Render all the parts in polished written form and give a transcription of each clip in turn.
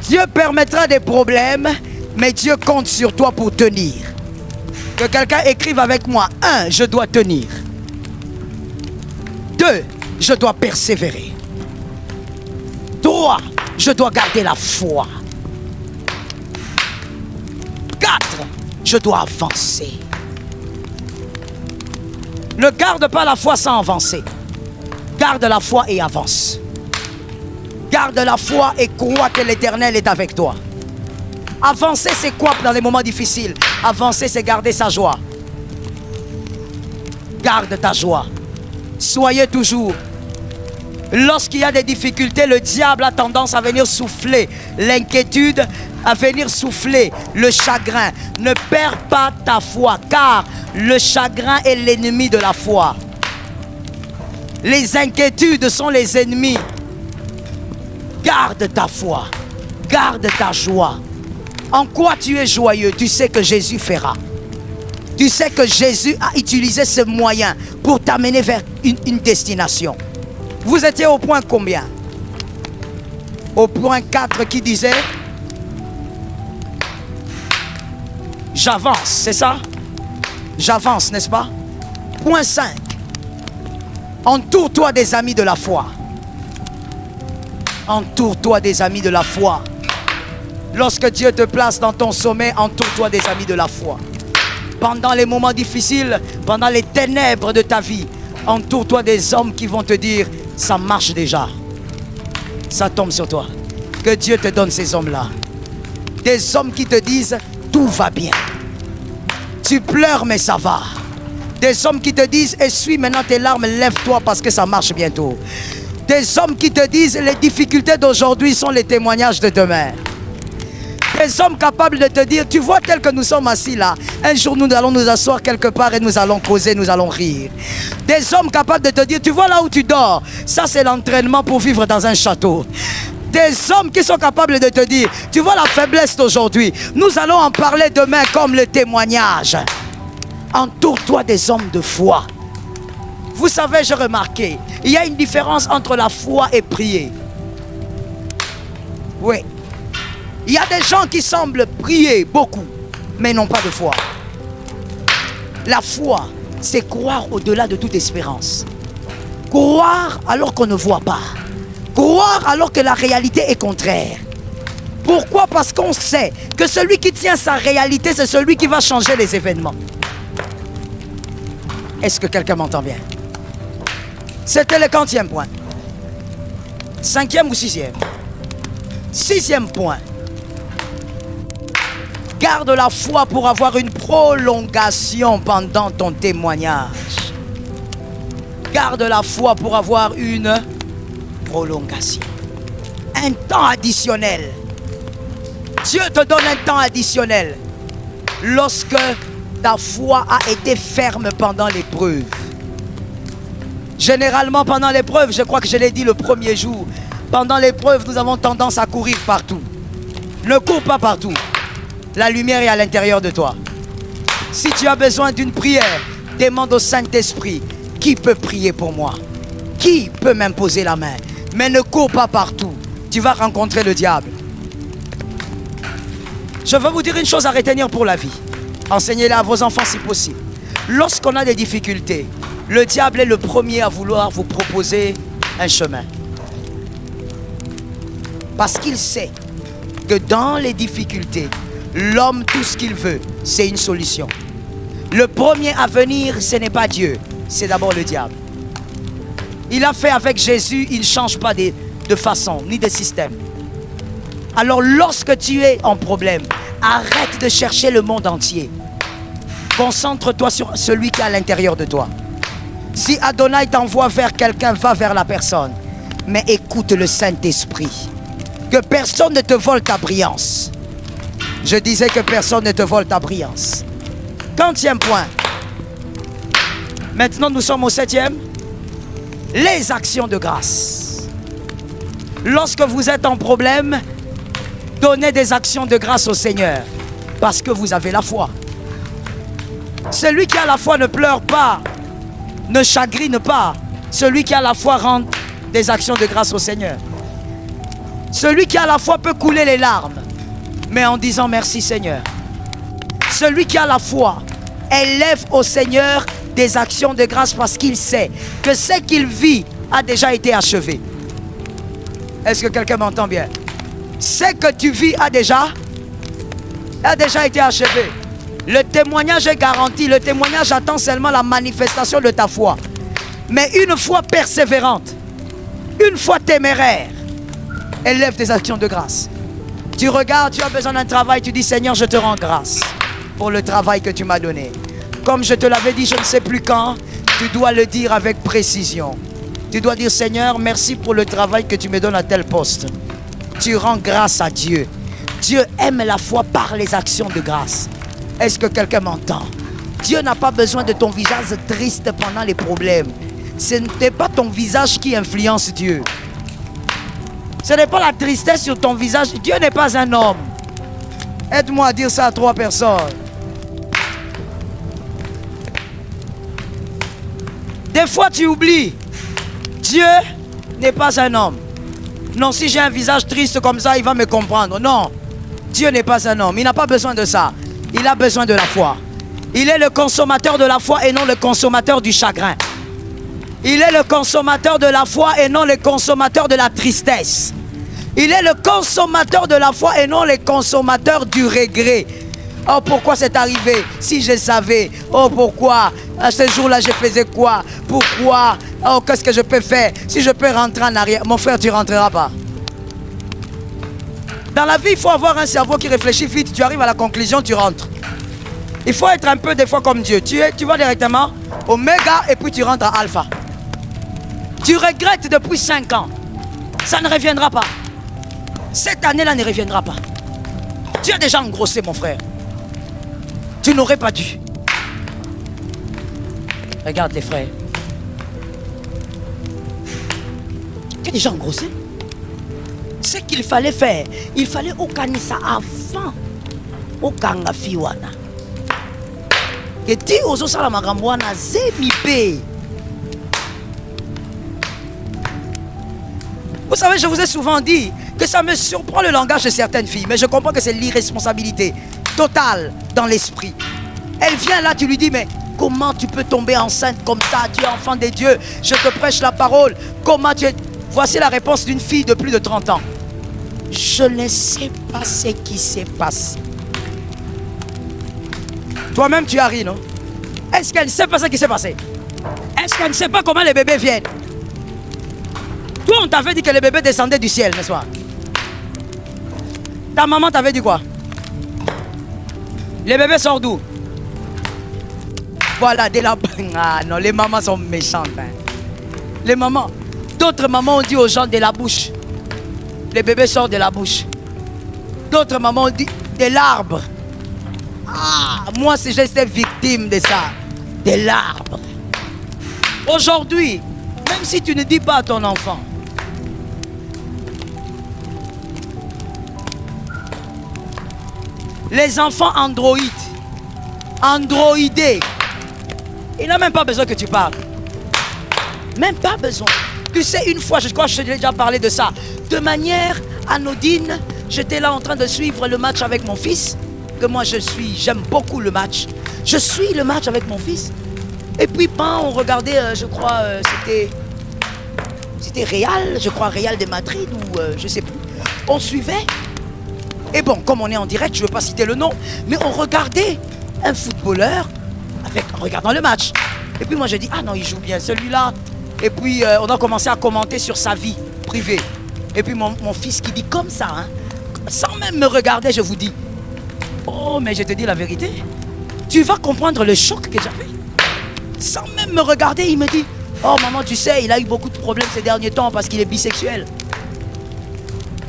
Dieu permettra des problèmes, mais Dieu compte sur toi pour tenir. Que quelqu'un écrive avec moi. 1, je dois tenir. 2, je dois persévérer. 3, je dois garder la foi. 4, je dois avancer. Ne garde pas la foi sans avancer. Garde la foi et avance. Garde la foi et crois que l'Éternel est avec toi. Avancer, c'est quoi dans les moments difficiles? Avancer, c'est garder sa joie. Garde ta joie. Soyez toujours. Lorsqu'il y a des difficultés, le diable a tendance à venir souffler l'inquiétude, à venir souffler le chagrin. Ne perds pas ta foi, car le chagrin est l'ennemi de la foi. Les inquiétudes sont les ennemis. Garde ta foi, garde ta joie. En quoi tu es joyeux? Tu sais que Jésus fera. Tu sais que Jésus a utilisé ce moyen pour t'amener vers une destination. Vous étiez au point combien? Au point 4 qui disait j'avance, c'est ça? J'avance, n'est-ce pas? Point 5. Entoure-toi des amis de la foi. Entoure-toi des amis de la foi. Lorsque Dieu te place dans ton sommet, entoure-toi des amis de la foi. Pendant les moments difficiles, pendant les ténèbres de ta vie, entoure-toi des hommes qui vont te dire, ça marche déjà. Ça tombe sur toi. Que Dieu te donne ces hommes-là. Des hommes qui te disent, tout va bien. Tu pleures, mais ça va. Des hommes qui te disent, essuie maintenant tes larmes, lève-toi parce que ça marche bientôt. Des hommes qui te disent, les difficultés d'aujourd'hui sont les témoignages de demain. Des hommes capables de te dire, tu vois tel que nous sommes assis là, un jour nous allons nous asseoir quelque part et nous allons causer, nous allons rire. Des hommes capables de te dire, tu vois là où tu dors, ça c'est l'entraînement pour vivre dans un château. Des hommes qui sont capables de te dire, tu vois la faiblesse d'aujourd'hui, nous allons en parler demain comme le témoignage. Entoure-toi des hommes de foi. Vous savez, j'ai remarqué, il y a une différence entre la foi et prier. Oui. Il y a des gens qui semblent prier beaucoup, mais n'ont pas de foi. La foi, c'est croire au-delà de toute espérance. Croire alors qu'on ne voit pas. Croire alors que la réalité est contraire. Pourquoi? Parce qu'on sait que celui qui tient sa réalité, c'est celui qui va changer les événements. Est-ce que quelqu'un m'entend bien? C'était le quantième point. 5e ou 6e? 6e point. Garde la foi pour avoir une prolongation pendant ton témoignage. Garde la foi pour avoir une prolongation. Un temps additionnel. Dieu te donne un temps additionnel lorsque ta foi a été ferme pendant l'épreuve. Généralement pendant l'épreuve, je crois que je l'ai dit le premier jour, pendant l'épreuve nous avons tendance à courir partout. Ne cours pas partout. La lumière est à l'intérieur de toi. Si tu as besoin d'une prière, demande au Saint-Esprit, qui peut prier pour moi? Qui peut m'imposer la main? Mais ne cours pas partout. Tu vas rencontrer le diable. Je veux vous dire une chose à retenir pour la vie. Enseignez-la à vos enfants si possible. Lorsqu'on a des difficultés, le diable est le premier à vouloir vous proposer un chemin. Parce qu'il sait que dans les difficultés, l'homme, tout ce qu'il veut, c'est une solution. Le premier à venir, ce n'est pas Dieu, c'est d'abord le diable. Il a fait avec Jésus, il ne change pas de façon, ni de système. Alors lorsque tu es en problème, arrête de chercher le monde entier. Concentre-toi sur celui qui est à l'intérieur de toi. Si Adonai t'envoie vers quelqu'un, va vers la personne. Mais écoute le Saint-Esprit. Que personne ne te vole ta brillance. Je disais que personne ne te vole ta brillance. 40e point. Maintenant nous sommes au 7e. Les actions de grâce. Lorsque vous êtes en problème, donnez des actions de grâce au Seigneur. Parce que vous avez la foi. Celui qui a la foi ne pleure pas, ne chagrine pas. Celui qui a la foi rend des actions de grâce au Seigneur. Celui qui a la foi peut couler les larmes, mais en disant merci Seigneur. Celui qui a la foi élève au Seigneur des actions de grâce parce qu'il sait que ce qu'il vit a déjà été achevé. Est-ce que quelqu'un m'entend bien? Ce que tu vis a déjà été achevé. Le témoignage est garanti. Le témoignage attend seulement la manifestation de ta foi. Mais une foi persévérante, une foi téméraire, élève des actions de grâce. Tu regardes, tu as besoin d'un travail, tu dis Seigneur, je te rends grâce pour le travail que tu m'as donné. Comme je te l'avais dit, je ne sais plus quand, tu dois le dire avec précision. Tu dois dire Seigneur, merci pour le travail que tu me donnes à tel poste. Tu rends grâce à Dieu. Dieu aime la foi par les actions de grâce. Est-ce que quelqu'un m'entend? Dieu n'a pas besoin de ton visage triste pendant les problèmes. Ce n'est pas ton visage qui influence Dieu. Ce n'est pas la tristesse sur ton visage. Dieu n'est pas un homme. Aide-moi à dire ça à 3 personnes. Des fois tu oublies. Dieu n'est pas un homme. Non, si j'ai un visage triste comme ça, il va me comprendre. Non, Dieu n'est pas un homme. Il n'a pas besoin de ça. Il a besoin de la foi. Il est le consommateur de la foi et non le consommateur du chagrin. Il est le consommateur de la foi et non le consommateur de la tristesse. Il est le consommateur de la foi et non le consommateur du regret. Oh, pourquoi c'est arrivé? Si je savais. Oh, pourquoi? À ce jour-là, je faisais quoi? Pourquoi? Oh, qu'est-ce que je peux faire? Si je peux rentrer en arrière. Mon frère, tu ne rentreras pas. Dans la vie, il faut avoir un cerveau qui réfléchit vite. Tu arrives à la conclusion, tu rentres. Il faut être un peu des fois comme Dieu. Tu vas directement oméga et puis tu rentres à alpha. Tu regrettes depuis 5 ans. Ça ne reviendra pas. Cette année-là ne reviendra pas. Tu as déjà engrossé, mon frère. Tu n'aurais pas dû. Regarde les frères. Tu as déjà engrossé. Ce qu'il fallait faire, il fallait okanisa avant. Okanga fiwana. Et ti ozo sala makambo wana zemipe. Vous savez, je vous ai souvent dit que ça me surprend le langage de certaines filles, mais je comprends que c'est l'irresponsabilité totale dans l'esprit. Elle vient là, tu lui dis, mais comment tu peux tomber enceinte comme ça? Tu es enfant de Dieu, je te prêche la parole. Comment tu es... Voici la réponse d'une fille de plus de 30 ans. Je ne sais pas ce qui s'est passé. Toi-même, tu as ri, non? Est-ce qu'elle ne sait pas ce qui s'est passé? Est-ce qu'elle ne sait pas comment les bébés viennent? Toi, on t'avait dit que les bébés descendaient du ciel, n'est-ce pas? Ta maman t'avait dit quoi? Les bébés sortent d'où? Voilà, de la... Ah non, les mamans sont méchantes. Hein. Les mamans. D'autres mamans ont dit aux gens de la bouche. Les bébés sortent de la bouche. D'autres mamans ont dit de l'arbre. Ah, moi, si j'étais victime de ça. De l'arbre. Aujourd'hui, même si tu ne dis pas à ton enfant, les enfants androïdés, il n'a même pas besoin que tu parles. Même pas besoin. Tu sais, une fois, je crois que je t'ai déjà parlé de ça. De manière anodine, j'étais là en train de suivre le match avec mon fils. Que moi, j'aime beaucoup le match. Je suis le match avec mon fils. Et puis, on regardait, je crois, c'était Real, je crois, Real de Madrid, ou je sais plus. On suivait. Et bon, comme on est en direct, je ne veux pas citer le nom, mais on regardait un footballeur en regardant le match. Et puis moi, j'ai dit, ah non, il joue bien, celui-là. Et puis, on a commencé à commenter sur sa vie privée. Et puis, mon fils qui dit comme ça, hein, sans même me regarder, je vous dis, oh, mais je te dis la vérité, tu vas comprendre le choc que j'avais. Sans même me regarder, il me dit, oh maman, tu sais, il a eu beaucoup de problèmes ces derniers temps parce qu'il est bisexuel.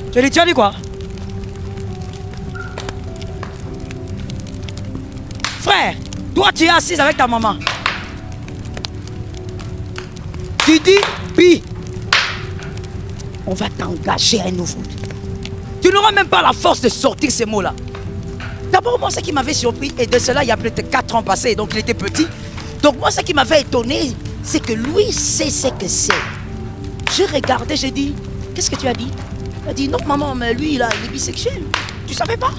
Je lui ai dit, tu as dit quoi? Frère, toi tu es assise avec ta maman. Tu dis, puis, on va t'engager à un nouveau. Tu n'auras même pas la force de sortir ces mots-là. D'abord, moi, ce qui m'avait surpris, et de cela, il y a peut-être 4 ans passés, donc il était petit. Donc moi, ce qui m'avait étonné, c'est que lui sait ce que c'est. Je regardais, j'ai dit, qu'est-ce que tu as dit? Elle dit non maman, mais lui là, il est bisexuel. Tu savais pas?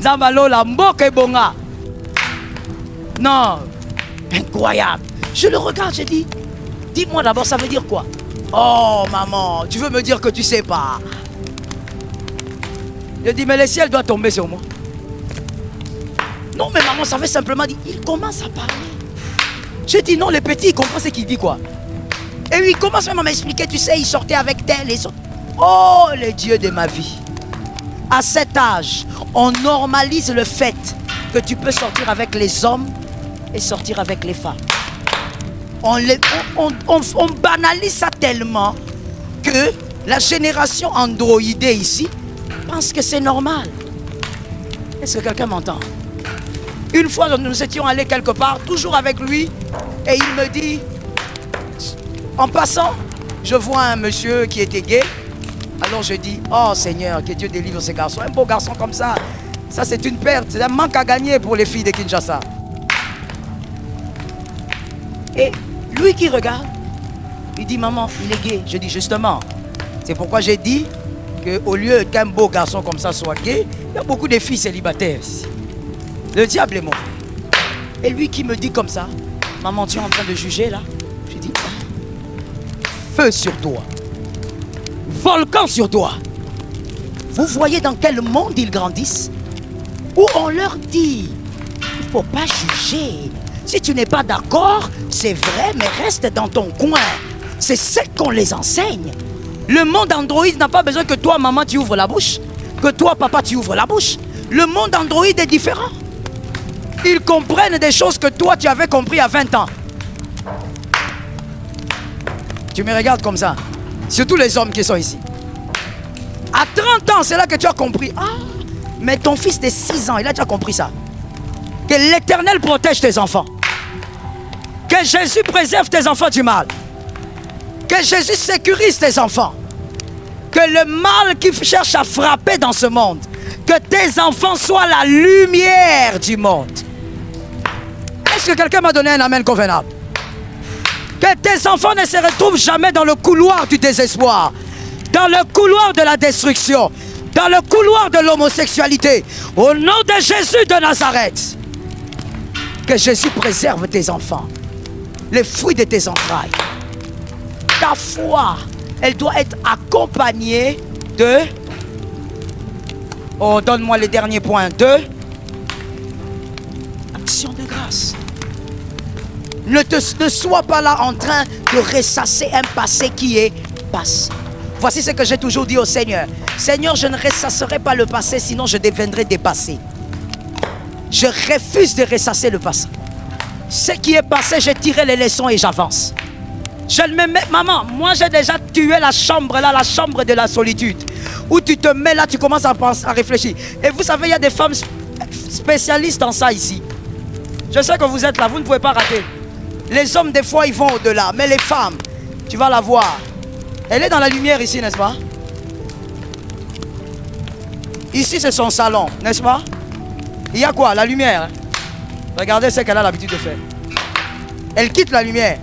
Zambalo la mboke bonga. Non, incroyable. Je le regarde, je dis, dis-moi d'abord, ça veut dire quoi? Oh maman, tu veux me dire que tu sais pas? Je dis, mais le ciel doit tomber sur moi. Non, mais maman, ça veut simplement dire, il commence à parler. Je dis, non, le petit, il comprend ce qu'il dit, quoi. Et lui, il commence même à m'expliquer, tu sais, il sortait avec tel et ça. Oh, le Dieu de ma vie. À cet âge, on normalise le fait que tu peux sortir avec les hommes et sortir avec les femmes. On banalise ça tellement que la génération androïdée ici pense que c'est normal. Est-ce que quelqu'un m'entend? Une fois, nous étions allés quelque part, toujours avec lui, et il me dit, en passant, je vois un monsieur qui était gay. Alors je dis, oh Seigneur, que Dieu délivre ces garçons. Un beau garçon comme ça c'est une perte, c'est un manque à gagner pour les filles de Kinshasa. Et lui qui regarde, il dit, maman, il est gay. Je dis, justement, c'est pourquoi j'ai dit qu'au lieu qu'un beau garçon comme ça soit gay, il y a beaucoup de filles célibataires ici. Le diable est mauvais. Et lui qui me dit comme ça, maman, tu es en train de juger là? Je dis, feu sur toi. Volcan sur toi. Vous voyez dans quel monde ils grandissent? Où on leur dit, il ne faut pas juger. Si tu n'es pas d'accord, c'est vrai, mais reste dans ton coin. C'est ce qu'on les enseigne. Le monde androïde n'a pas besoin que toi, maman, tu ouvres la bouche. Que toi, papa, tu ouvres la bouche. Le monde androïde est différent. Ils comprennent des choses que toi, tu avais compris à 20 ans. Tu me regardes comme ça. Surtout les hommes qui sont ici. À 30 ans, c'est là que tu as compris. Ah, mais ton fils de 6 ans, il a déjà compris ça. Que l'Éternel protège tes enfants. Que Jésus préserve tes enfants du mal. Que Jésus sécurise tes enfants. Que le mal qui cherche à frapper dans ce monde, que tes enfants soient la lumière du monde. Est-ce que quelqu'un m'a donné un amen convenable? Que tes enfants ne se retrouvent jamais dans le couloir du désespoir, dans le couloir de la destruction, dans le couloir de l'homosexualité. Au nom de Jésus de Nazareth, que Jésus préserve tes enfants, les fruits de tes entrailles. Ta foi, elle doit être accompagnée de... Oh, donne-moi le dernier point. De... action de grâce. Ne sois pas là en train de ressasser un passé qui est passé. Voici ce que j'ai toujours dit au Seigneur. Seigneur, je ne ressasserai pas le passé, sinon je deviendrai dépassé. Je refuse de ressasser le passé. Ce qui est passé, j'ai tiré les leçons et j'avance. Je ne me mets... Maman, moi j'ai déjà tué la chambre là, la chambre de la solitude. Où tu te mets là, tu commences à penser, à réfléchir. Et vous savez, il y a des femmes spécialistes en ça ici. Je sais que vous êtes là, vous ne pouvez pas rater. Les hommes, des fois, ils vont au-delà. Mais les femmes, tu vas la voir. Elle est dans la lumière ici, n'est-ce pas? Ici, c'est son salon, n'est-ce pas? Il y a quoi? La lumière. Regardez ce qu'elle a l'habitude de faire. Elle quitte la lumière.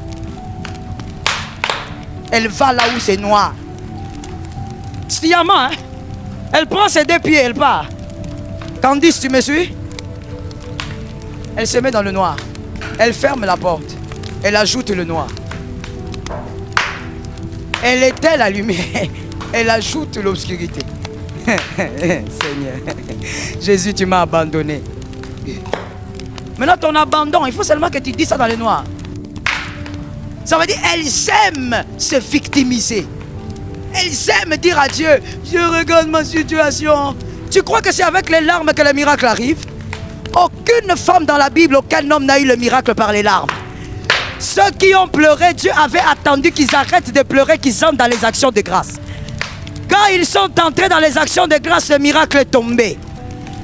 Elle va là où c'est noir. Sciemment, hein? Elle prend ses 2 pieds, elle part. Candice, tu me suis? Elle se met dans le noir. Elle ferme la porte. Elle ajoute le noir. Elle éteint la lumière. Elle ajoute l'obscurité. Seigneur, Jésus, tu m'as abandonné. Maintenant, ton abandon, il faut seulement que tu dis ça dans le noir. Ça veut dire elles aiment se victimiser. Elles aiment dire à Dieu, je regarde ma situation. Tu crois que c'est avec les larmes que le miracle arrive? Aucune femme dans la Bible, aucun homme n'a eu le miracle par les larmes. Ceux qui ont pleuré, Dieu avait attendu qu'ils arrêtent de pleurer, qu'ils entrent dans les actions de grâce. Quand ils sont entrés dans les actions de grâce, le miracle est tombé.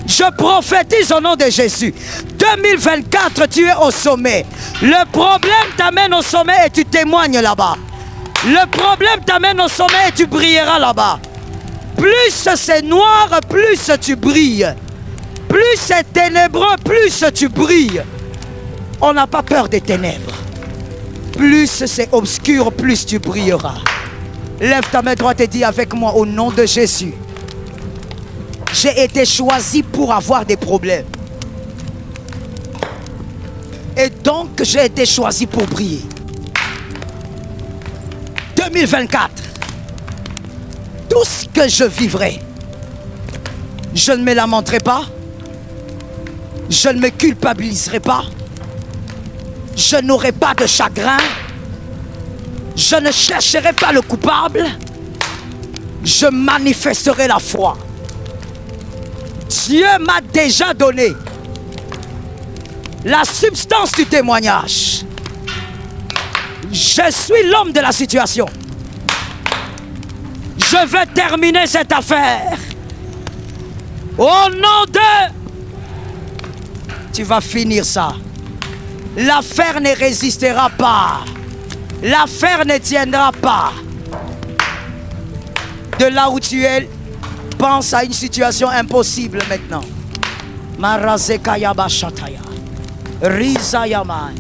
Je prophétise au nom de Jésus. 2024, tu es au sommet. Le problème t'amène au sommet et tu témoignes là-bas. Le problème t'amène au sommet et tu brilleras là-bas. Plus c'est noir, plus tu brilles. Plus c'est ténébreux, plus tu brilles. On n'a pas peur des ténèbres. plus c'est obscur, plus tu brilleras. Lève ta main droite et dis avec moi, au nom de Jésus, j'ai été choisi pour avoir des problèmes. Et donc, j'ai été choisi pour briller. 2024, tout ce que je vivrai, je ne me lamenterai pas, je ne me culpabiliserai pas, je n'aurai pas de chagrin, je ne chercherai pas le coupable, je manifesterai la foi. Dieu m'a déjà donné la substance du témoignage. Je suis l'homme de la situation. Je vais terminer cette affaire. Au nom de... Tu vas finir ça. L'affaire ne résistera pas. L'affaire ne tiendra pas. De là où tu es, pense à une situation impossible maintenant. Marazekayaba Shataya. Rizayama.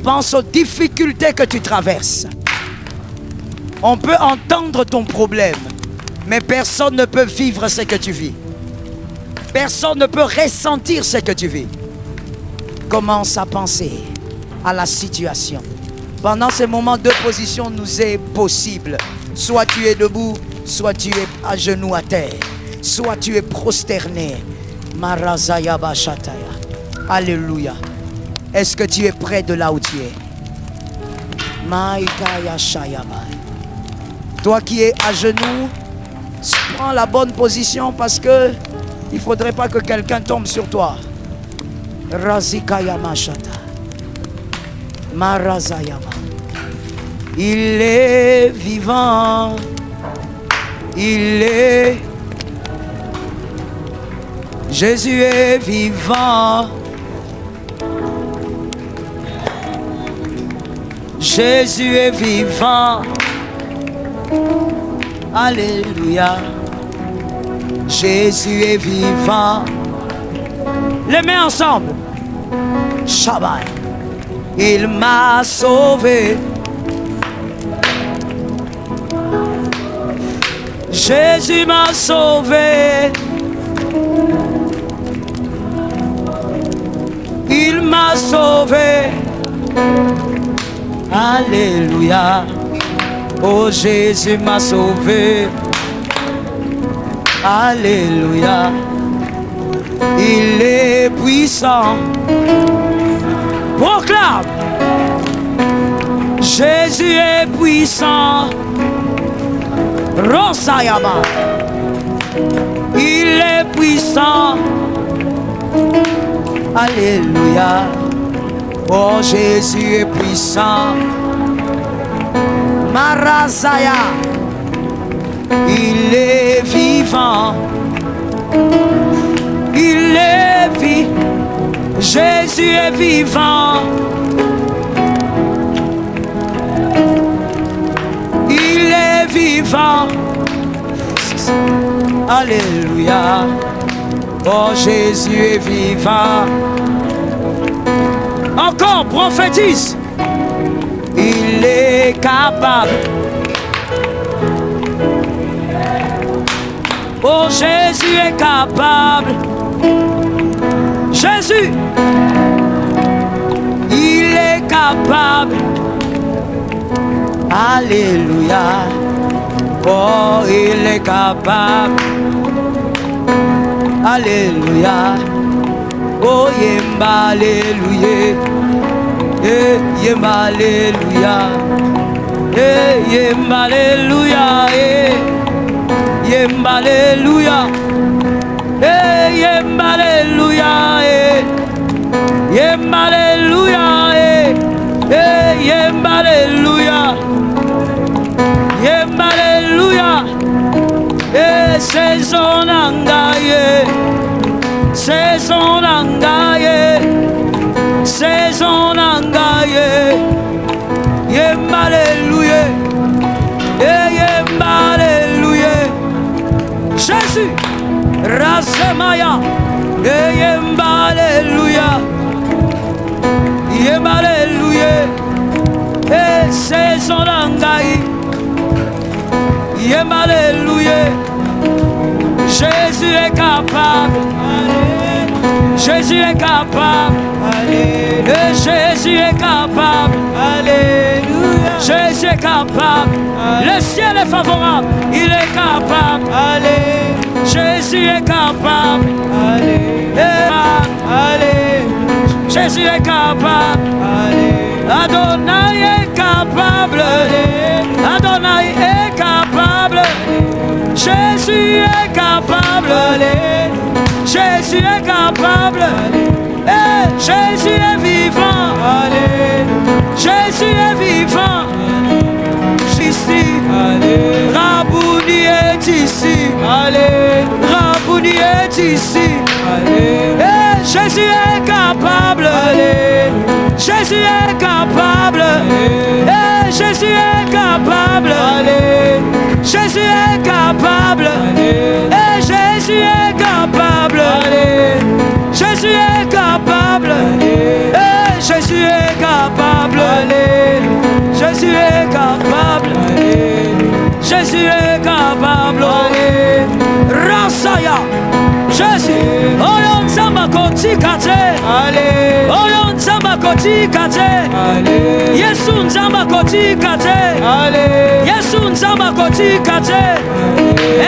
Pense aux difficultés que tu traverses. On peut entendre ton problème, mais personne ne peut vivre ce que tu vis. Personne ne peut ressentir ce que tu vis. Commence à penser à la situation. Pendant ce moment, deux positions nous est possible. Soit tu es debout, soit tu es à genoux à terre. Soit tu es prosterné. Marazaya Bashataya. Alléluia. Est-ce que tu es près de là où tu es? Maïkaya Shayaba. Toi qui es à genoux, prends la bonne position parce que il ne faudrait pas que quelqu'un tombe sur toi. Razikaya Mashata. Marazayama. Il est vivant. Il est... Jésus est vivant. Jésus est vivant. Alléluia. Jésus est vivant. Les mains ensemble. Shabbat. Il m'a sauvé. Jésus m'a sauvé. Il m'a sauvé. Alléluia. Oh, Jésus m'a sauvé. Alléluia. Il est puissant. Proclame. Jésus est puissant. Rosayama. Il est puissant. Alléluia. Oh, Jésus est puissant. Marazaya. Il est vivant. Il est vivant. Jésus est vivant. Il est vivant. Alléluia. Oh, Jésus est vivant. Encore, prophétise. Il est capable. Oh, Jésus est capable. Jésus, il est capable. Alléluia. Oh, il est capable. Alléluia. Oh, yemba, alléluia. Yemba, alléluia. Yemba, alléluia. Yemba, alléluia. Yemba, alléluia. Yemba, alléluia. Yemba, alléluia. Yemba, alléluia. Saison angaye. Saison angaye. Saison angaye. Yemba, alléluia. Yemba, alléluia. Jésus. Rasemaya. Yemba, alléluia. Yemba, alléluia. maison d'Angaï. Alléluia. Jésus est capable. Jésus est capable. Et Jésus est capable. Alléluia. Jésus est capable. Le ciel est favorable. Il est capable. Jésus est capable. Jésus est capable. Adonai est capable. Adonai est capable. Jésus est capable. Jésus est capable. Et Jésus est vivant. Jésus est vivant. Ici. Rabouni est ici. Rabouni est ici. Et Jésus est capable. Jésus est capable. Et Jésus est capable. Jésus est capable. Et Jésus est capable. Jésus est capable. Et Jésus est capable. Jésus est capable. Jésus est capable. Rasaya. Jésus. Oyon Zamba Koti Kate. Oyon Zamba Koti Kate. Yesu Zamba Koti Kate. Yesu Zamba Koti Kate.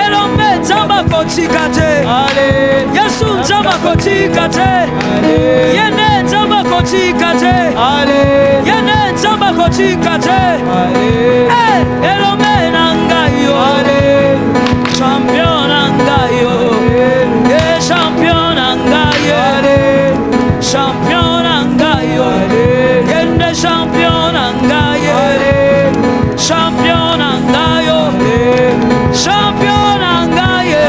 Elombe Zamba Koti Kate. Yesu Zamba Koti Kate. Yene Zamba Koti Kate. Yene Zamba Koti Kate. Elombe Nangayo. Champion Nangayo. Champion Nangayo. Champion Nangayo. Yene champion Nangayo. Champion Nangayo. Champion Nangayo.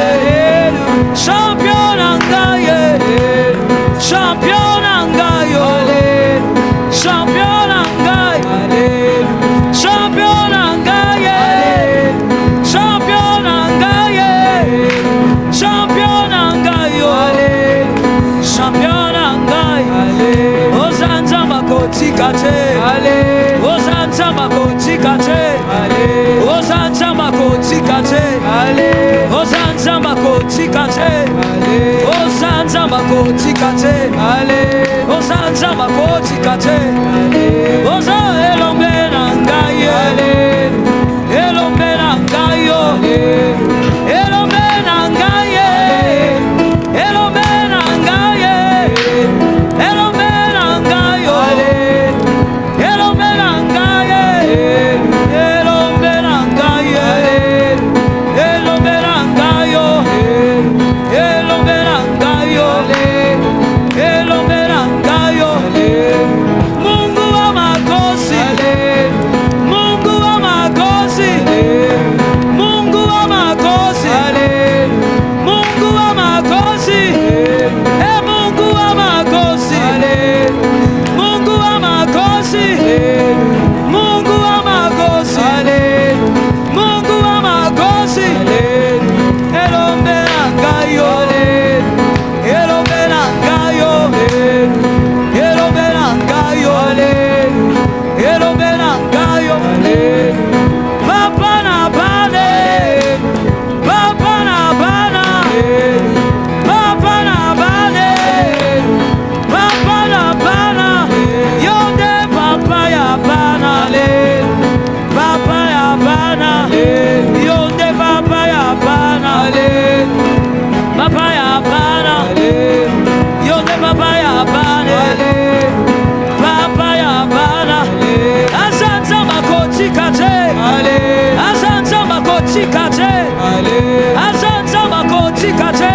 Champion Nangayo. Champion Nangayo. Champion Nangayo. Champion Nangayo. Champion Nangayo. Champion Nangayo. Champion Nangayo. Ozanza makoti kate. Ozanza makoti kate. Ozanza makoti kate. Ozanza makoti kate. Ozanza makoti kate. Ozanza makoti kate. Oza elombe nangayo. Elombe nangayo. Elombe nangayo. Elombe nangayo. Elombe nangayo. Elombe nangayo. Elombe nangayo. Elombe nangayo. Elombe nangayo. Elombe nangayo. Mungu wa makosi. Mungu wa makosi. Mungu wa makosi. Mungu wa makosi. Mungu wa makosi. Mungu wa makosi. Mungu wa makosi. Mungu wa makosi. Elombe nangayo. Elombe nangayo. Elombe nangayo. Elombe nangayo. Papa na bane. Papa na bana. Papa na bane. Papa na bana. Yonde papa ya bana. Papa ya bana. Yonde papa ya bana. Papa ya bana. Yonde papa ya bana. Papa ya bana. Azanza makoti kate. Azanza makoti kate. Azanza makoti kate.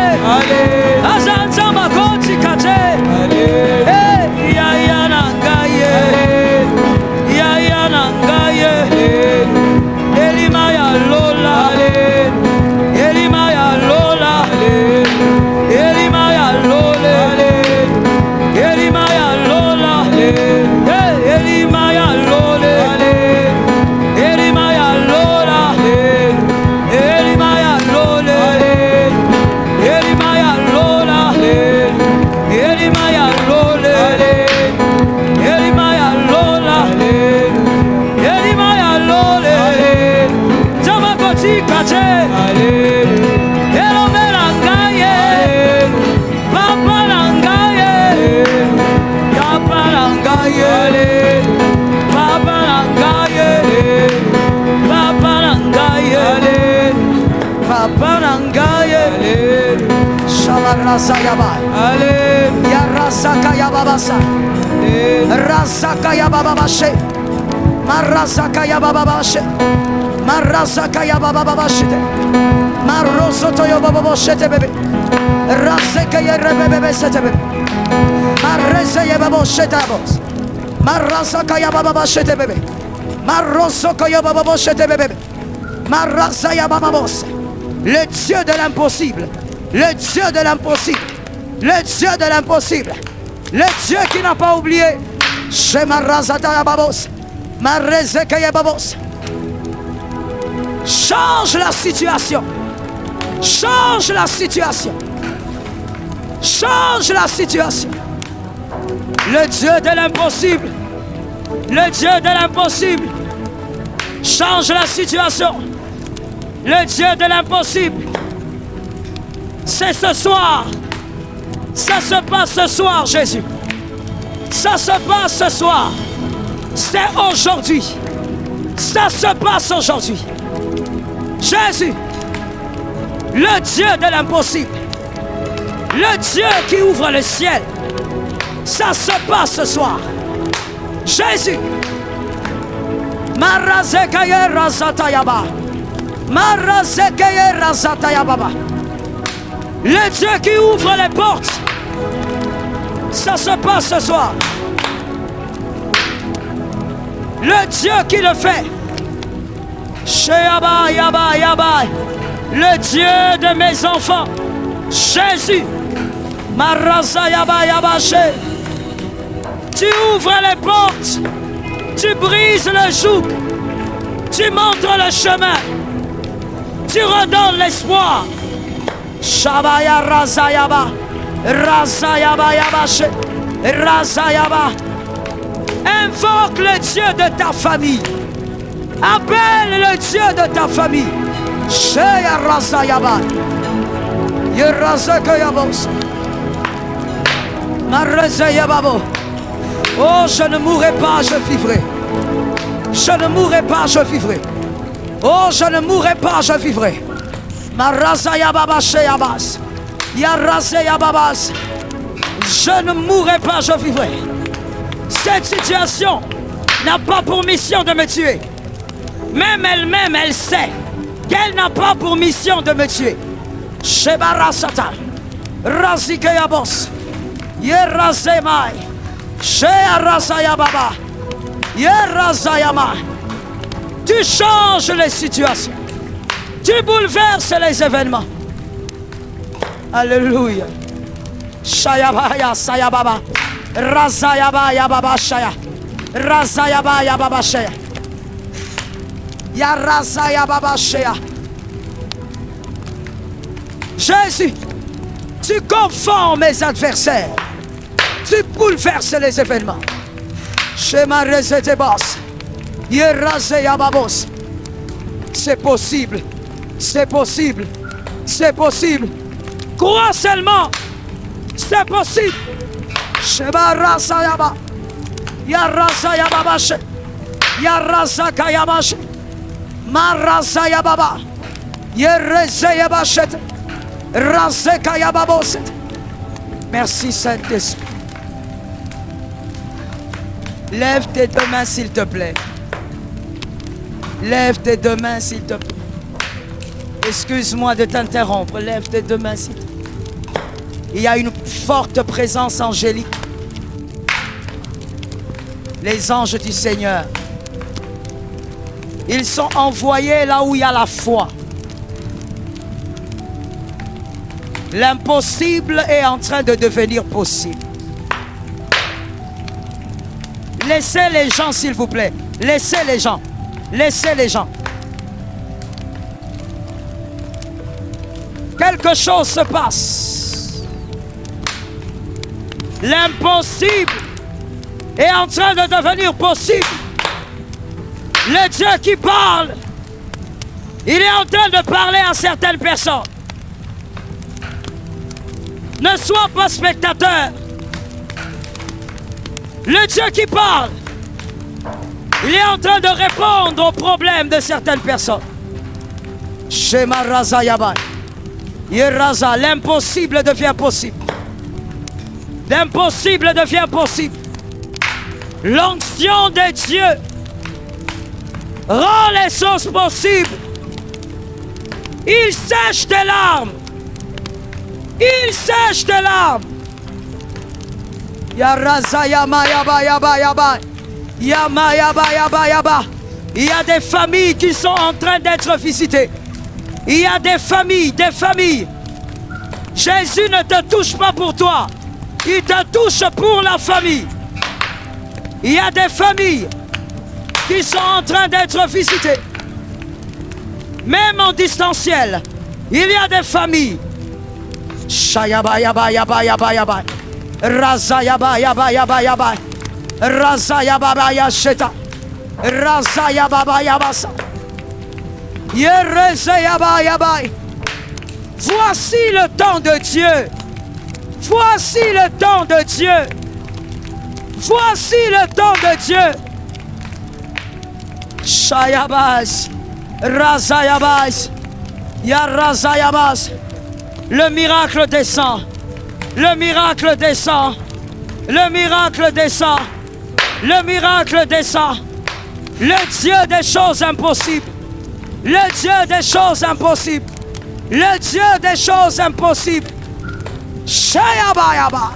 Azanza makoti kate. Ya ya nangaye. Ya ya nangaye. Elima ya lola. Elima ya lola. Elima ya lola. Elima ya lola. Elima ya lola. Elima ya lola. Elima ya lola. Elima ya lola. Panangaye. Alléluia. Shabarasa Yabai. Alléluia. Yarasaka Yababasa. Rasaka Yababashe. Marasaka Yababashe. Marasaka Yababashe. Marosoto Yababashe bébé. Rasaka Yababashe sete bébé. Marese Yababashe tabos. Marasaka Yababashe bébé. Marosoko Yababashe bébé. Marasa Yababos. Le Dieu de l'impossible. Le Dieu de l'impossible. Le Dieu de l'impossible. Le Dieu qui n'a pas oublié. Change la situation. Change la situation. Change la situation. Le Dieu de l'impossible. Le Dieu de l'impossible. Change la situation. Le Dieu de l'impossible. C'est ce soir. Ça se passe ce soir, Jésus. Ça se passe ce soir. C'est aujourd'hui. Ça se passe aujourd'hui. Jésus, le Dieu de l'impossible. Le Dieu qui ouvre le ciel. Ça se passe ce soir. Jésus. Marazekaye razatayaba. Marazekaye razatayaba. Le Dieu qui ouvre les portes. Ça se passe ce soir. Le Dieu qui le fait. Sheyaba, yaba, yaba. Le Dieu de mes enfants. Jésus. Marasa, yaba, yaba, she. Tu ouvres les portes. Tu brises le joug. Tu montres le chemin. Tu redonnes l'espoir. Shabaya razayaba. Razayaba yabache. Razayaba. Invoque le Dieu de ta famille. Appelle le Dieu de ta famille. Sheya razayaba. Yerazakayabos. Marazayababo. Oh, je ne mourrai pas, je vivrai. Je ne mourrai pas, je vivrai. Oh, je ne mourrai pas, je vivrai. Marazayababa sheyabas. Yarazayababas. Je ne mourrai pas, je vivrai. Cette situation n'a pas pour mission de me tuer. Même elle-même, elle sait qu'elle n'a pas pour mission de me tuer. Shebarasata. Razikayabos. Yerazemai. Shearazayababa. Yerazayama. Tu changes les situations. Tu bouleverses les événements. Alléluia. Shayabaya sayababa. Razayaba yababa shaya. Razayaba yababa shaya. Ya razayababa shaya. Jésus, tu confonds mes adversaires. Tu bouleverses les événements. Shema rezetebas. Yerazayababos. C'est possible. C'est possible. C'est possible. Crois seulement. C'est possible. Sheba rasayaba. Yarasayababashe. Yarasakayabashe. Marasayababa. Yerezayabashet. Razekayababoset. Merci Saint-Esprit. Lève tes deux mains s'il te plaît. Lève tes deux mains s'il te plaît. Excuse-moi de t'interrompre. Lève tes deux mains s'il te plaît. Il y a une forte présence angélique. Les anges du Seigneur. Ils sont envoyés là où il y a la foi. L'impossible est en train de devenir possible. Laissez les gens, s'il vous plaît. Laissez les gens. Laissez les gens. Quelque chose se passe. L'impossible est en train de devenir possible. Le Dieu qui parle, il est en train de parler à certaines personnes. Ne sois pas spectateur. Le Dieu qui parle, il est en train de répondre aux problèmes de certaines personnes. Shema Raza Yabai. Yeraza, l'impossible devient possible. L'impossible devient possible. L'onction de Dieu rend les choses possibles. Il sèche tes larmes. Il sèche tes larmes. Yaraza Yama Yaba Yaba Yaba. Yama Yaba Yaba Yaba. Il y a des familles qui sont en train d'être visitées. Il y a des familles, des familles. Jésus ne te touche pas pour toi. Il te touche pour la famille. Il y a des familles qui sont en train d'être visitées. Même en distanciel, il y a des familles. Shayaba yaba yaba yaba yaba. Raza yaba yaba yaba yaba. Raza yaba yasheta. Raza yaba yaba sa. Yereze yaba yaba. Voici le temps de Dieu. Voici le temps de Dieu. Voici le temps de Dieu. Shayabas. Razayabas. Yarazayabas. Le miracle descend. Le miracle descend. Le miracle descend. Le miracle descend. Le Dieu des choses impossibles. Le Dieu des choses impossibles. Le Dieu des choses impossibles. Shayabayaba.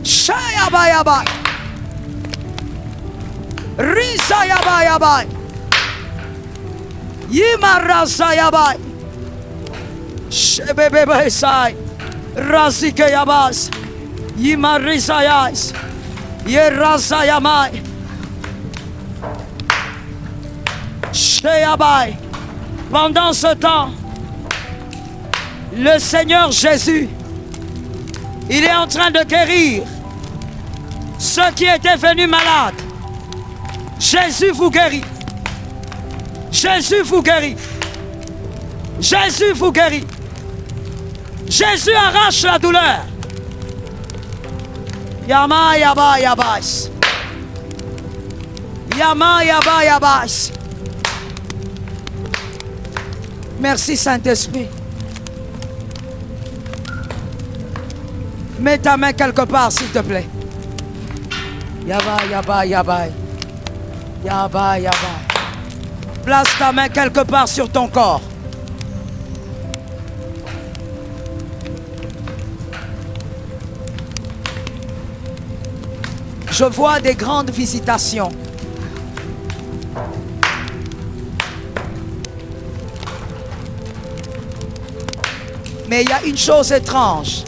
Shayabayaba. Rizayabayaba. Yimarazayaba. Shebebebesai. Razikayabas. Yimarizayas. Yerazayamai. Sheyabai. Pendant ce temps, le Seigneur Jésus, il est en train de guérir ceux qui étaient venus malades. Jésus vous guérit. Jésus vous guérit. Jésus vous guérit. Jésus arrache la douleur. Yama yaba yabas. Yama yaba yabas. Merci Saint-Esprit. Mets ta main quelque part s'il te plaît. Yaba yaba yaba. Yaba yaba. Place ta main quelque part sur ton corps. Je vois des grandes visitations. Mais il y a une chose étrange.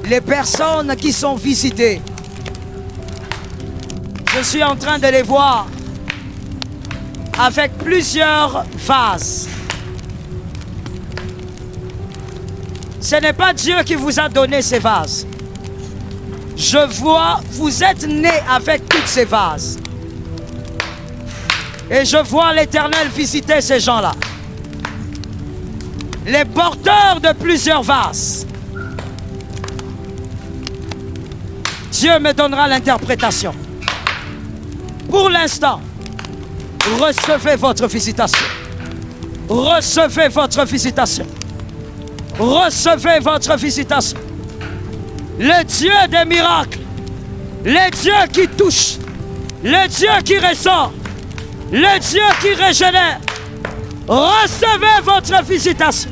Les personnes qui sont visitées, je suis en train de les voir avec plusieurs vases. Ce n'est pas Dieu qui vous a donné ces vases. Je vois, vous êtes nés avec toutes ces vases. Et je vois l'Éternel visiter ces gens-là. Les porteurs de plusieurs vases. Dieu me donnera l'interprétation. Pour l'instant, recevez votre visitation. Recevez votre visitation. Recevez votre visitation. Le Dieu des miracles, le Dieu qui touche, le Dieu qui ressort, le Dieu qui régénère. Recevez votre visitation.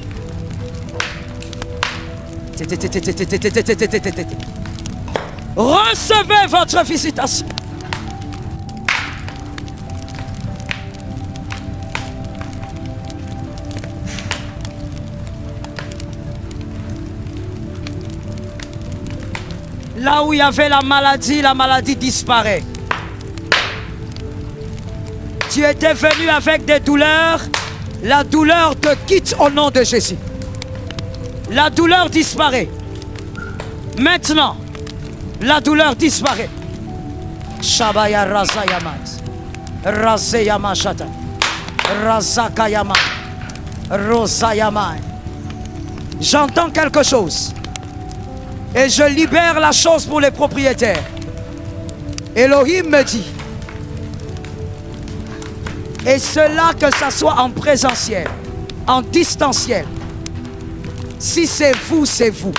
Recevez votre visitation. Là où il y avait la maladie disparaît. Tu étais venu avec des douleurs, la douleur te quitte au nom de Jésus. La douleur disparaît. Maintenant, la douleur disparaît. Shabaya Razayamas. Razayama Shata. Razakayama. Rosayama. J'entends quelque chose. Et je libère la chose pour les propriétaires. Elohim me dit, Et cela, que ça soit en présentiel, en distanciel. Si c'est vous, c'est vous.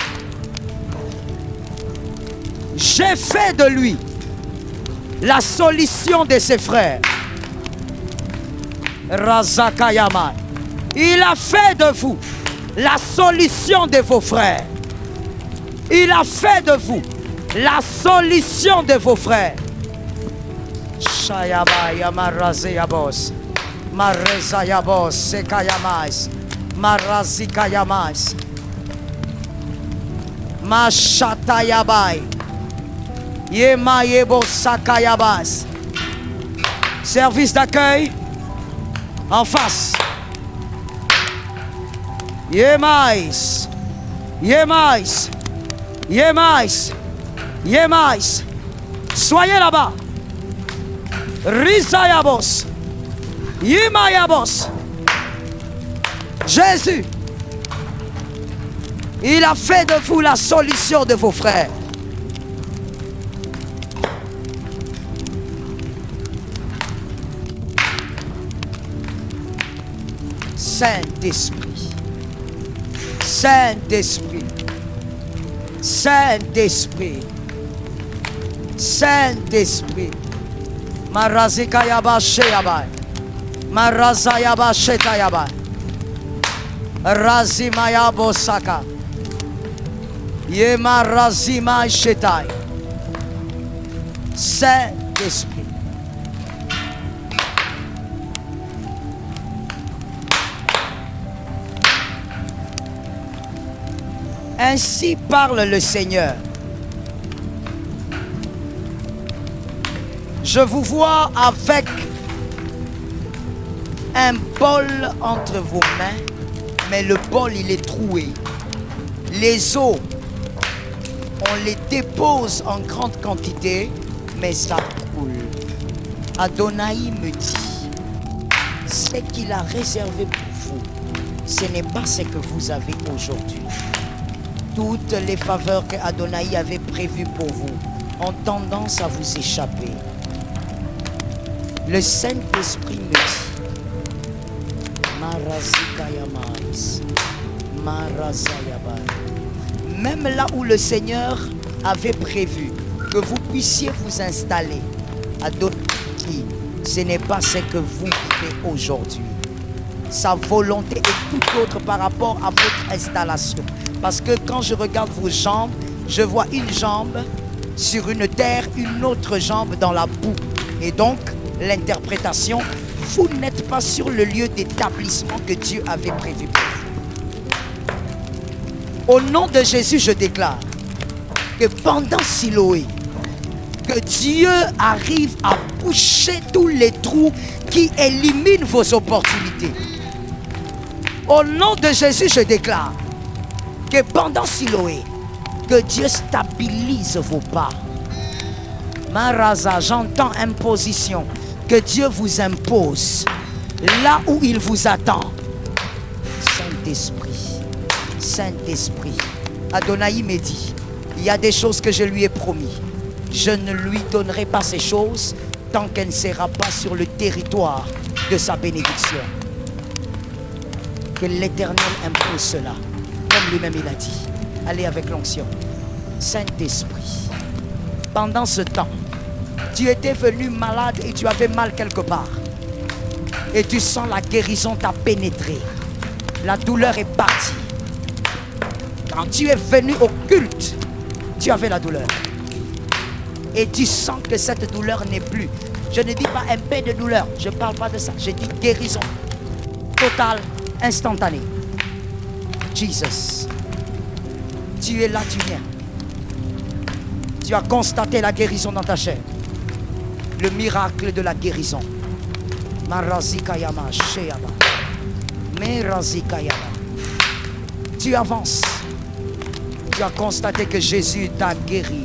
J'ai fait de lui la solution de ses frères. Razakayama. Il a fait de vous la solution de vos frères. Il a fait de vous la solution de vos frères. Shayabaya marazeyabos. Marezayabos sekayamais. Marazikayamais. Mashatayabai. Yemayebo sakayabas. Service d'accueil en face. Yemais. Yemais. Yemais. Yemais. Soyez là-bas. Rizayabos. Yemayabos. Jésus, il a fait de vous la solution de vos frères. Saint-Esprit, Saint-Esprit, Saint-Esprit, Saint-Esprit. Marazikayaba sheyabai, Marazayaba shetayabai, Razimaya bosaka, Yema razima shetai. Saint-Esprit. Ainsi parle le Seigneur. Je vous vois avec un bol entre vos mains, mais le bol il est troué. Les eaux, on les dépose en grande quantité, mais ça coule. Adonai me dit, ce qu'il a réservé pour vous, ce n'est pas ce que vous avez aujourd'hui. Toutes les faveurs que Adonai avait prévues pour vous ont tendance à vous échapper. Le Saint-Esprit me dit, Marazikayamais, Marazayabai. Même là où le Seigneur avait prévu que vous puissiez vous installer, Adonai, ce n'est pas ce que vous vivez aujourd'hui. Sa volonté est tout autre par rapport à votre installation. Parce que quand je regarde vos jambes, je vois une jambe sur une terre, une autre jambe dans la boue. Et donc, l'interprétation, vous n'êtes pas sur le lieu d'établissement que Dieu avait prévu pour vous. Au nom de Jésus, je déclare que pendant Siloé, que Dieu arrive à boucher tous les trous qui éliminent vos opportunités. Au nom de Jésus, je déclare que pendant Siloé, que Dieu stabilise vos pas. Maraza, j'entends imposition. Que Dieu vous impose là où il vous attend. Saint-Esprit, Saint-Esprit. Adonai me dit, il y a des choses que je lui ai promis. Je ne lui donnerai pas ces choses tant qu'elle ne sera pas sur le territoire de sa bénédiction. Que l'Éternel impose cela. Comme lui-même il a dit. Allez avec l'onction. Saint-Esprit, pendant ce temps, tu étais venu malade et tu avais mal quelque part. Et tu sens la guérison t'a pénétré. La douleur est partie. Quand tu es venu au culte, tu avais la douleur. Et tu sens que cette douleur n'est plus. Je ne dis pas un peu de douleur. Je ne parle pas de ça. Je dis guérison totale, instantanée. Jesus. Tu es là, tu viens. Tu as constaté la guérison dans ta chair. Le miracle de la guérison. Marazikayama, Sheyama. Merazikayama. Tu avances. Tu as constaté que Jésus t'a guéri,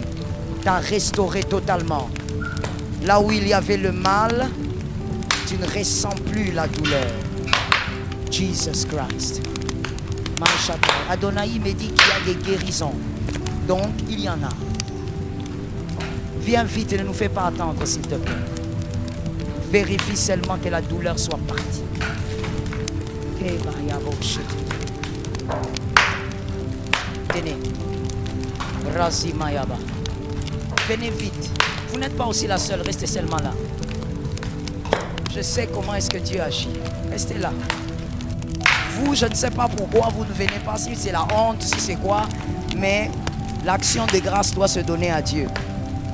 t'a restauré totalement. Là où il y avait le mal, tu ne ressens plus la douleur. Jesus Christ. Adonai me dit qu'il y a des guérisons. Donc, il y en a. Viens vite et ne nous fais pas attendre, s'il te plaît. Vérifie seulement que la douleur soit partie. Tenez. Razimayaba. Venez vite. Vous n'êtes pas aussi la seule, restez seulement là. Je sais comment est-ce que Dieu agit. Restez là. Vous, je ne sais pas pourquoi vous ne venez pas, si c'est la honte, si c'est quoi, mais l'action de grâce doit se donner à Dieu.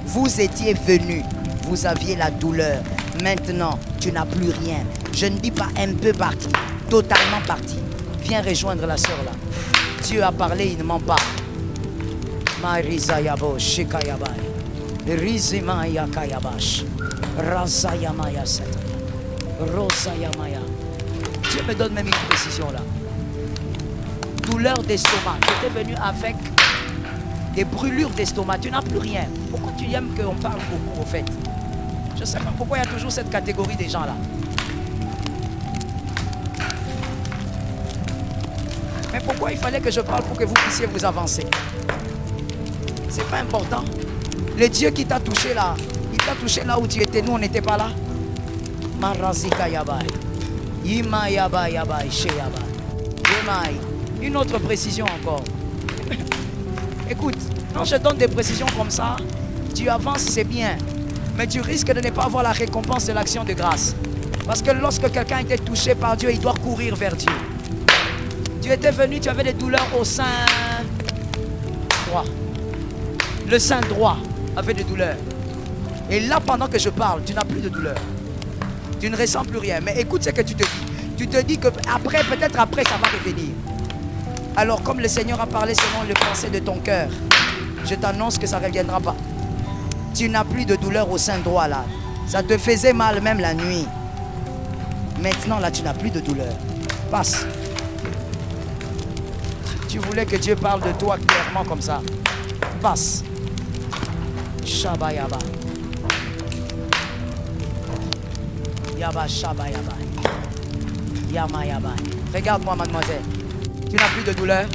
Vous étiez venu, vous aviez la douleur. Maintenant, tu n'as plus rien. Je ne dis pas un peu parti, totalement parti. Viens rejoindre la sœur là. Dieu a parlé, il ne ment pas. Marizayabo, Shikayabai, Rizimaya Kayabash, Razayamaya Sataya, Rosayamaya. Dieu me donne même une précision là. Douleur d'estomac. Tu étais venu avec des brûlures d'estomac. Tu n'as plus rien. Pourquoi tu aimes qu'on parle beaucoup au fait? Je ne sais pas pourquoi il y a toujours cette catégorie des gens là. Mais pourquoi il fallait que je parle pour que vous puissiez vous avancer? C'est pas important. Le Dieu qui t'a touché là, il t'a touché là où tu étais. Nous, on n'était pas là. Marazika Yabai. Ima Yabai Yabai Sheyaba. Yemai. Une autre précision encore. Écoute, quand je donne des précisions comme ça, tu avances, c'est bien. Mais tu risques de ne pas avoir la récompense de l'action de grâce. Parce que lorsque quelqu'un a été touché par Dieu, il doit courir vers Dieu. Tu étais venu, tu avais des douleurs au sein droit. Le sein droit avait des douleurs. Et là, pendant que je parle, tu n'as plus de douleur. Tu ne ressens plus rien. Mais écoute ce que tu te dis. Tu te dis que après, peut-être après, ça va revenir. Alors, comme le Seigneur a parlé selon le pensée de ton cœur, je t'annonce que ça ne reviendra pas. Tu n'as plus de douleur au sein droit là. Ça te faisait mal même la nuit. Maintenant, là, tu n'as plus de douleur. Passe. Tu voulais que Dieu parle de toi clairement comme ça. Passe. Shaba Yaba. Yaba Shaba Yaba. Yama Yaba. Regarde-moi, mademoiselle. Tu n'as plus de douleur.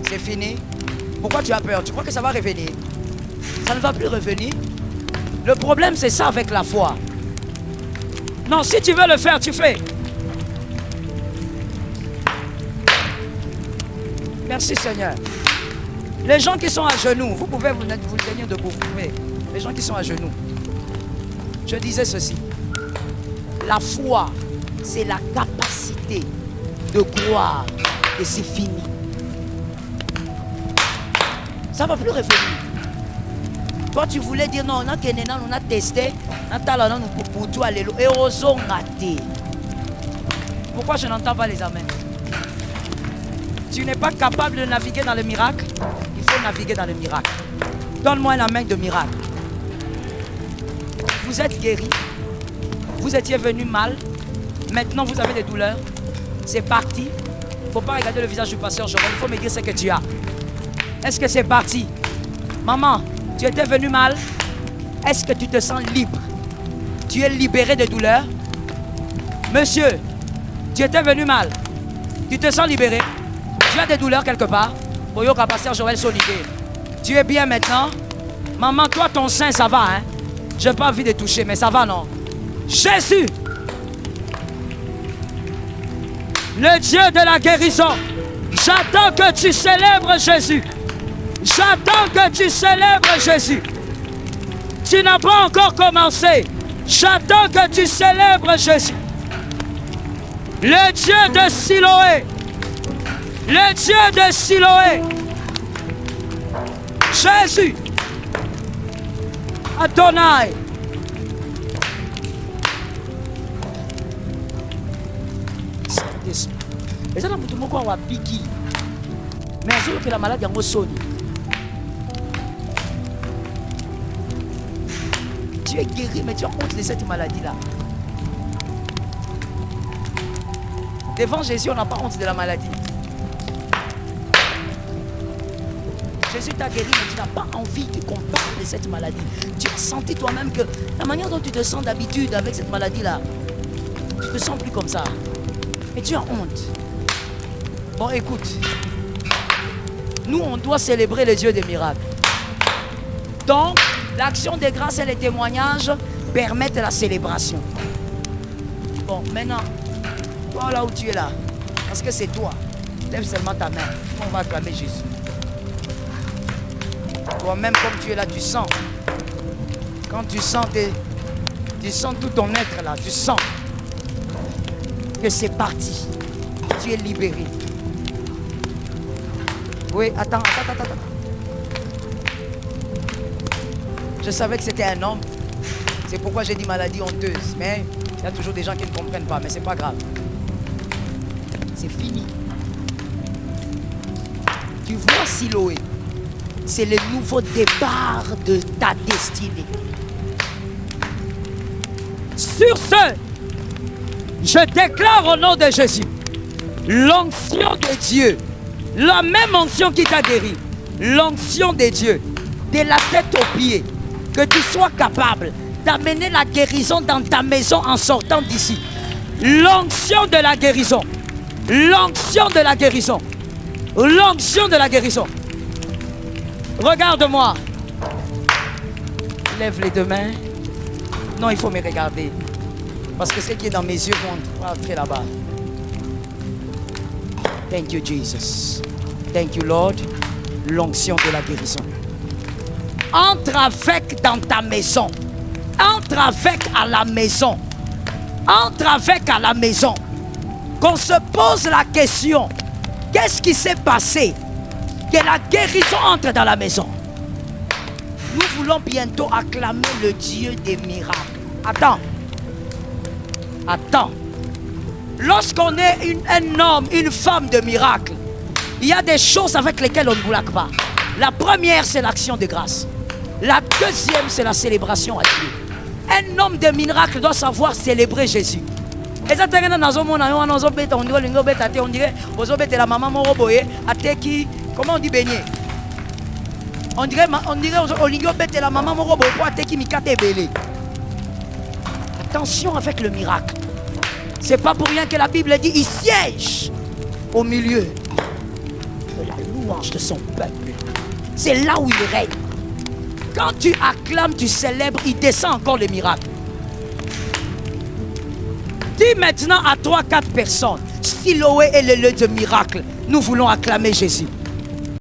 C'est fini. Pourquoi tu as peur? Tu crois que ça va revenir? Ça ne va plus revenir. Le problème, c'est ça avec la foi. Non, si tu veux le faire, tu fais. Merci Seigneur. Les gens qui sont à genoux, vous pouvez vous tenir debout. Vous pouvez. Les gens qui sont à genoux. Je disais ceci. La foi, c'est la capacité de croire que c'est fini. Ça ne va plus revenir. Toi, tu voulais dire non, on a testé, et pourquoi je n'entends pas les amens? Tu n'es pas capable de naviguer dans le miracle, il faut naviguer dans le miracle. Donne-moi un amen de miracle. Vous êtes guéri, vous étiez venu mal, maintenant vous avez des douleurs, c'est parti. Il ne faut pas regarder le visage du pasteur Joël, il faut me dire ce que tu as. Est-ce que c'est parti? Maman, tu étais venu mal, est-ce que tu te sens libre? Tu es libéré de douleur? Monsieur, tu étais venu mal, tu te sens libéré? Tu as des douleurs quelque part? Boyoka, pasteur Joël Solidé. Tu es bien maintenant? Maman, toi, ton sein, ça va, hein? Je n'ai pas envie de toucher, mais ça va, non? Jésus, le Dieu de la guérison, j'attends que tu célèbres Jésus. J'attends que tu célèbres Jésus. Tu n'as pas encore commencé. J'attends que tu célèbres Jésus. Le Dieu de Siloé. Le Dieu de Siloé. Jésus. Adonai. Et ça, mais c'est que la maladie est en sonne. Tu es guéri, mais tu as honte de cette maladie-là. Devant Jésus, on n'a pas honte de la maladie. Jésus t'a guéri, mais tu n'as pas envie qu'on parle de cette maladie. Tu as senti toi-même que la manière dont tu te sens d'habitude avec cette maladie-là, tu ne te sens plus comme ça. Et tu as honte. Bon, écoute. Nous, on doit célébrer le Dieu des miracles. Donc, l'action des grâces et les témoignages permettent la célébration. Bon, maintenant, toi là où tu es là, parce que c'est toi, lève seulement ta main. On va acclamer Jésus. Toi-même, comme tu es là, tu sens. Quand tu sens, tu sens tout ton être là, tu sens que c'est parti. Tu es libéré. Oui, attends. Je savais que c'était un homme. C'est pourquoi j'ai dit maladie honteuse. Mais il y a toujours des gens qui ne comprennent pas. Mais c'est pas grave. C'est fini. Tu vois Siloé. C'est le nouveau départ de ta destinée. Sur ce, je déclare au nom de Jésus l'onction de Dieu, la même onction qui t'a guéri, l'onction de Dieu, de la tête aux pieds, que tu sois capable d'amener la guérison dans ta maison en sortant d'ici. l'onction de la guérison, l'onction de la guérison, l'onction de la guérison. Regarde-moi. Lève les deux mains. Non, il faut me regarder. Parce que ce qui est dans mes yeux vont entrer là-bas. Thank you, Jesus. Thank you, Lord. L'onction de la guérison. Entre avec dans ta maison. Entre avec à la maison. Entre avec à la maison. Qu'on se pose la question. Qu'est-ce qui s'est passé? Que la guérison entre dans la maison. Nous voulons bientôt acclamer le Dieu des miracles. Attends. Lorsqu'on est un homme, une femme de miracle, il y a des choses avec lesquelles on ne blague pas. La première, c'est l'action de grâce. La deuxième, c'est la célébration à Dieu. Un homme de miracle doit savoir célébrer Jésus. On dirait, la maman ateki, comment on dit beignet? On dirait la maman ateki mikate belé. Attention avec le miracle. C'est pas pour rien que la Bible dit il siège au milieu de la louange de son peuple. C'est là où il règne. Quand tu acclames, tu célèbres, il descend encore le miracle. Dis maintenant à 3-4 personnes, Siloé est le lieu de miracle. Nous voulons acclamer Jésus.